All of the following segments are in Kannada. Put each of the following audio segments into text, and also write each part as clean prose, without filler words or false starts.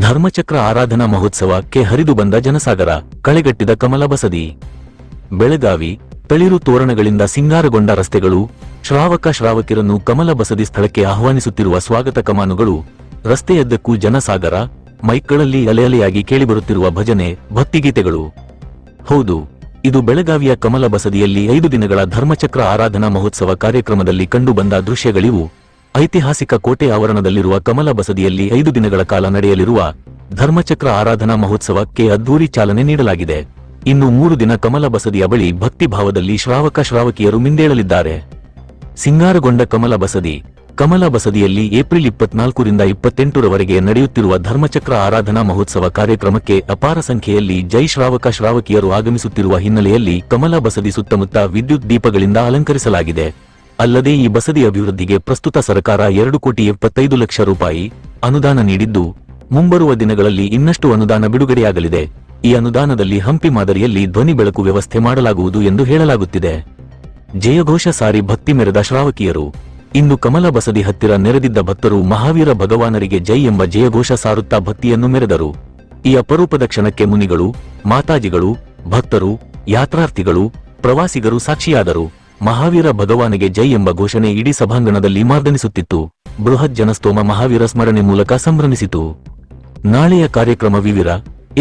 ಧರ್ಮಚಕ್ರ ಆರಾಧನಾ ಮಹೋತ್ಸವಕ್ಕೆ ಹರಿದು ಬಂದ ಜನಸಾಗರ, ಕಳೆಗಟ್ಟಿದ ಕಮಲ ಬಸದಿ. ಬೆಳಗಾವಿ ತಳಿರು ತೋರಣಗಳಿಂದ ಸಿಂಗಾರಗೊಂಡ ರಸ್ತೆಗಳು, ಶ್ರಾವಕಿಯರನ್ನು ಕಮಲ ಬಸದಿ ಸ್ಥಳಕ್ಕೆ ಆಹ್ವಾನಿಸುತ್ತಿರುವ ಸ್ವಾಗತ ಕಮಾನುಗಳು, ರಸ್ತೆಯದ್ದಕ್ಕೂ ಜನಸಾಗರ, ಮೈಕ್ಗಳಲ್ಲಿ ಅಲೆಯಾಗಿ ಕೇಳಿಬರುತ್ತಿರುವ ಭಜನೆ, ಭಕ್ತಿಗೀತೆಗಳು. ಹೌದು, ಇದು ಬೆಳಗಾವಿಯ ಕಮಲ ಬಸದಿಯಲ್ಲಿ 5 ದಿನಗಳ ಧರ್ಮಚಕ್ರ ಆರಾಧನಾ ಮಹೋತ್ಸವ ಕಾರ್ಯಕ್ರಮದಲ್ಲಿ ಕಂಡುಬಂದ ದೃಶ್ಯಗಳಿವು. ಐತಿಹಾಸಿಕ ಕೋಟೆ ಆವರಣದಲ್ಲಿರುವ ಕಮಲ ಬಸದಿಯಲ್ಲಿ 5 ದಿನಗಳ ಕಾಲ ನಡೆಯಲಿರುವ ಧರ್ಮಚಕ್ರ ಆರಾಧನಾ ಮಹೋತ್ಸವಕ್ಕೆ ಅದ್ದೂರಿ ಚಾಲನೆ ನೀಡಲಾಗಿದೆ. ಇನ್ನು 3 ದಿನ ಕಮಲ ಬಸದಿಯ ಬಳಿ ಭಕ್ತಿ ಭಾವದಲ್ಲಿ ಶ್ರಾವಕಿಯರು ಮಿಂದೇಳಲಿದ್ದಾರೆ. ಸಿಂಗಾರಗೊಂಡ ಕಮಲ ಬಸದಿಯಲ್ಲಿ ಏಪ್ರಿಲ್ 24ರಿಂದ 28ರವರೆಗೆ ನಡೆಯುತ್ತಿರುವ ಧರ್ಮಚಕ್ರ ಆರಾಧನಾ ಮಹೋತ್ಸವ ಕಾರ್ಯಕ್ರಮಕ್ಕೆ ಅಪಾರ ಸಂಖ್ಯೆಯಲ್ಲಿ ಜೈ ಶ್ರಾವಕಿಯರು ಆಗಮಿಸುತ್ತಿರುವ ಹಿನ್ನೆಲೆಯಲ್ಲಿ ಕಮಲ ಬಸದಿ ಸುತ್ತಮುತ್ತ ವಿದ್ಯುತ್ ದೀಪಗಳಿಂದ ಅಲಂಕರಿಸಲಾಗಿದೆ. ಅಲ್ಲದೆ ಈ ಬಸದಿ ಅಭಿವೃದ್ಧಿಗೆ ಪ್ರಸ್ತುತ ಸರ್ಕಾರ 2,75,00,000 ರೂಪಾಯಿ ಅನುದಾನ ನೀಡಿದ್ದು, ಮುಂಬರುವ ದಿನಗಳಲ್ಲಿ ಇನ್ನಷ್ಟು ಅನುದಾನ ಬಿಡುಗಡೆಯಾಗಲಿದೆ. ಈ ಅನುದಾನದಲ್ಲಿ ಹಂಪಿ ಮಾದರಿಯಲ್ಲಿ ಧ್ವನಿ ಬೆಳಕು ವ್ಯವಸ್ಥೆ ಮಾಡಲಾಗುವುದು ಎಂದು ಹೇಳಲಾಗುತ್ತಿದೆ. ಜಯಘೋಷ ಸಾರಿ ಭಕ್ತಿ ಮೆರೆದ ಶ್ರಾವಕಿಯರು. ಇಂದು ಕಮಲ ಬಸದಿ ಹತ್ತಿರ ನೆರೆದಿದ್ದ ಭಕ್ತರು ಮಹಾವೀರ ಭಗವಾನರಿಗೆ ಜೈ ಎಂಬ ಜಯಘೋಷ ಸಾರುತ್ತಾ ಭಕ್ತಿಯನ್ನು ಮೆರೆದರು. ಈ ಅಪರೂಪದ ಕ್ಷಣಕ್ಕೆ ಮುನಿಗಳು, ಮಾತಾಜಿಗಳು, ಭಕ್ತರು, ಯಾತ್ರಾರ್ಥಿಗಳು, ಪ್ರವಾಸಿಗರು ಸಾಕ್ಷಿಯಾದರು. ಮಹಾವೀರ ಭಗವಾನಿಗೆ ಜೈ ಎಂಬ ಘೋಷಣೆ ಇಡೀ ಸಭಾಂಗಣದಲ್ಲಿ ಮಾರ್ದನಿಸುತ್ತಿತ್ತು. ಬೃಹತ್ ಜನಸ್ತೋಮ ಮಹಾವೀರ ಸ್ಮರಣೆ ಮೂಲಕ ಸಂಭ್ರಮಿಸಿತು. ನಾಳೆಯ ಕಾರ್ಯಕ್ರಮ ವಿವಿರ.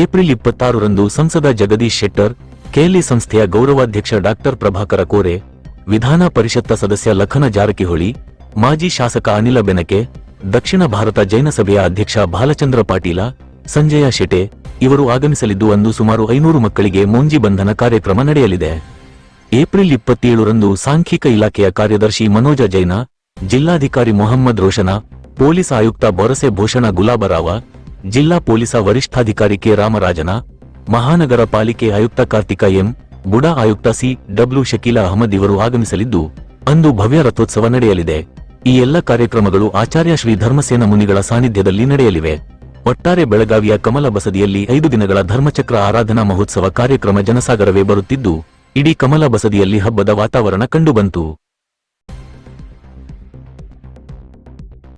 ಏಪ್ರಿಲ್ 26ರಂದು ಸಂಸದ ಜಗದೀಶ್ ಶೆಟ್ಟರ್, ಕೆಎಲ್ಇ ಸಂಸ್ಥೆಯ ಗೌರವಾಧ್ಯಕ್ಷ ಡಾ ಪ್ರಭಾಕರ ಕೋರೆ, ವಿಧಾನ ಪರಿಷತ್ತ ಸದಸ್ಯ ಲಖನ ಜಾರಕಿಹೊಳಿ, ಮಾಜಿ ಶಾಸಕ ಅನಿಲ ಬೆನಕೆ, ದಕ್ಷಿಣ ಭಾರತ ಜೈನ ಸಭೆಯ ಅಧ್ಯಕ್ಷ ಬಾಲಚಂದ್ರ ಪಾಟೀಲ, ಸಂಜಯ ಶೆಟೆ ಇವರು ಆಗಮಿಸಲಿದ್ದು ಅಂದು ಸುಮಾರು 500 ಮಕ್ಕಳಿಗೆ ಮೋಂಜಿ ಬಂಧನ ಕಾರ್ಯಕ್ರಮ ನಡೆಯಲಿದೆ. ಏಪ್ರಿಲ್ 27ರಂದು ಸಾಂಖ್ಯಿಕ ಇಲಾಖೆಯ ಕಾರ್ಯದರ್ಶಿ ಮನೋಜ ಜೈನ, ಜಿಲ್ಲಾಧಿಕಾರಿ ಮೊಹಮ್ಮದ್ ರೋಷನ, ಪೊಲೀಸ್ ಆಯುಕ್ತ ಬೊರಸೆ ಭೂಷಣ ಗುಲಾಬರಾವ, ಜಿಲ್ಲಾ ಪೊಲೀಸ ವರಿಷ್ಠಾಧಿಕಾರಿ ಕೆ ರಾಮರಾಜನ, ಮಹಾನಗರ ಪಾಲಿಕೆ ಆಯುಕ್ತ ಕಾರ್ತಿಕ ಎಂ, ಬುಡಾ ಆಯುಕ್ತ ಸಿ ಡಬ್ಲ್ಯೂ ಶಕೀಲಾ ಅಹಮದ್ ಇವರು ಆಗಮಿಸಲಿದ್ದು, ಅಂದು ಭವ್ಯ ರಥೋತ್ಸವ ನಡೆಯಲಿದೆ. ಈ ಎಲ್ಲ ಕಾರ್ಯಕ್ರಮಗಳು ಆಚಾರ್ಯ ಶ್ರೀ ಧರ್ಮಸೇನ ಮುನಿಗಳ ಸಾನ್ನಿಧ್ಯದಲ್ಲಿ ನಡೆಯಲಿವೆ. ಒಟ್ಟಾರೆ ಬೆಳಗಾವಿಯ ಕಮಲ ಬಸದಿಯಲ್ಲಿ 5 ದಿನಗಳ ಧರ್ಮಚಕ್ರ ಆರಾಧನಾ ಮಹೋತ್ಸವ ಕಾರ್ಯಕ್ರಮ ಜನಸಾಗರವೇ ಬರುತ್ತಿದ್ದು, ಇಡೀ ಕಮಲ ಬಸದಿಯಲ್ಲಿ ಹಬ್ಬದ ವಾತಾವರಣ ಕಂಡುಬಂತು.